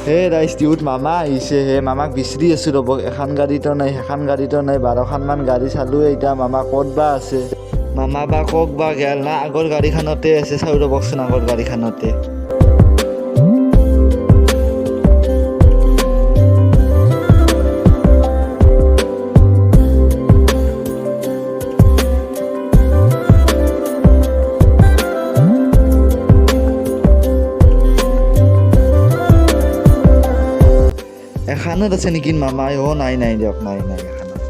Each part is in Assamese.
হে ৰাইজ টিহুত মামা আহিছে হে মামাক বিচাৰি আছোঁ ৰ'ব এখন গাড়ীতো নাই সেইখন গাড়ীতো নাই 12খনমান গাড়ী চালোঁ এতিয়া মামা ক'ত বা আছে মামা বা কওক বা গেল না আগৰ গাড়ীখনতে আছে চাওঁ ৰ'বকচোন আগৰ গাড়ীখনতে এখানত আছে নেকি মামাই নাই দিয়ক নাই এখানত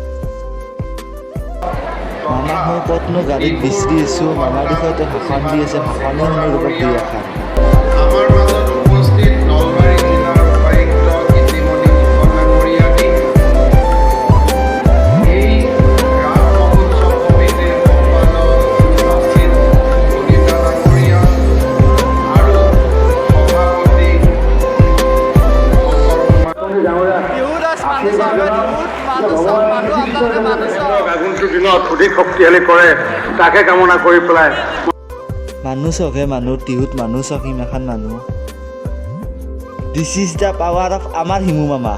মামাক মই ক'তনো গাড়ীত বিচাৰি আছোঁ মামাৰ বিষয়তে ভাষণ দি আছে ভাষণে শুনি ৰ'ব দুই এষাৰ আমাৰ মাজত উপস্থিত নলবাৰী জিলাৰ উপায়ুক্ত গীতিমণি কন্যামৰীয়াদী এই ৰাস মহোৎসৱ সমিতিৰ সম্পাদক আছিল কলিতা ডাঙৰীয়া আৰু সভাপতি আগন্তুক দিনত অধিক শক্তিশালী কৰে তাকে কামনা কৰি পেলাই মানুহ চকহে মানুহ টিহুত মানুহ চক ইমানখন মানুহ this is the power of আমাৰ হিমু মামা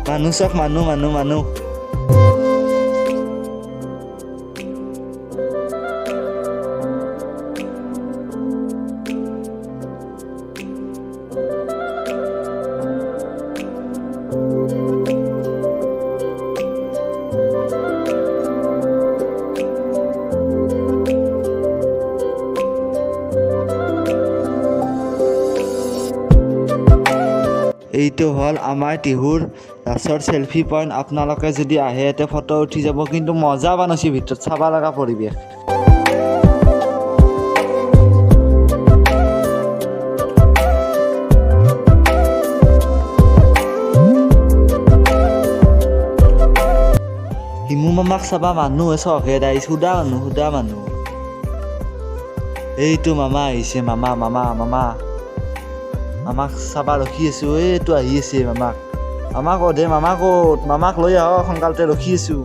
মানুহ চক মানুহ এইটো হ'ল আমাৰ টিহুৰ লাষ্টৰ চেলফি পইণ্ট আপোনালোকে যদি আহে ইয়াতে ফটো উঠি যাব কিন্তু মজা বানাইছে ভিতৰত চাব লগা পৰিৱেশ হিমু মামাক চাবা মানুহ চখে দাই সুধা মানুহ এইটো মামা আহিছে মামা মামাক চাবা ৰখি আছোঁ এইটো আহি আছে মামাক অধে মামা ক'ত মামাক লৈ আহক সোনকালতে ৰখি আছোঁ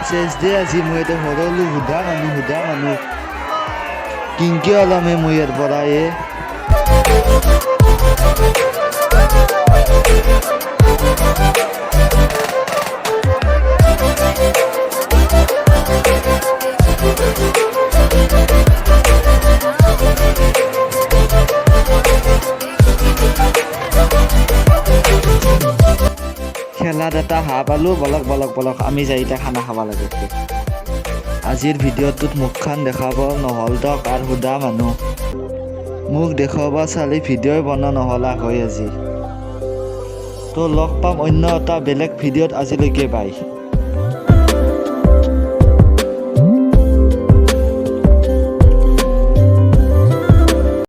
চেচ দে আজি মই এতিয়া সৰলো সুধা মানুহ কিংকে ওলামে মই ইয়াৰ পৰা খেলাত এটা হাঁহ পালোঁ বলক আমি যাই এতিয়া খানা খাব লাগে আজিৰ ভিডিঅ'টোত মুখখন দেখাব নহ'ল দক আৰু সুধা মানুহ মোক দেখুৱাব চালি ভিডিঅ'ই বনোৱা নহ'লা হয় আজি তো লগ পাম অন্য এটা বেলেগ ভিডিঅ'ত আজিলৈকে বাই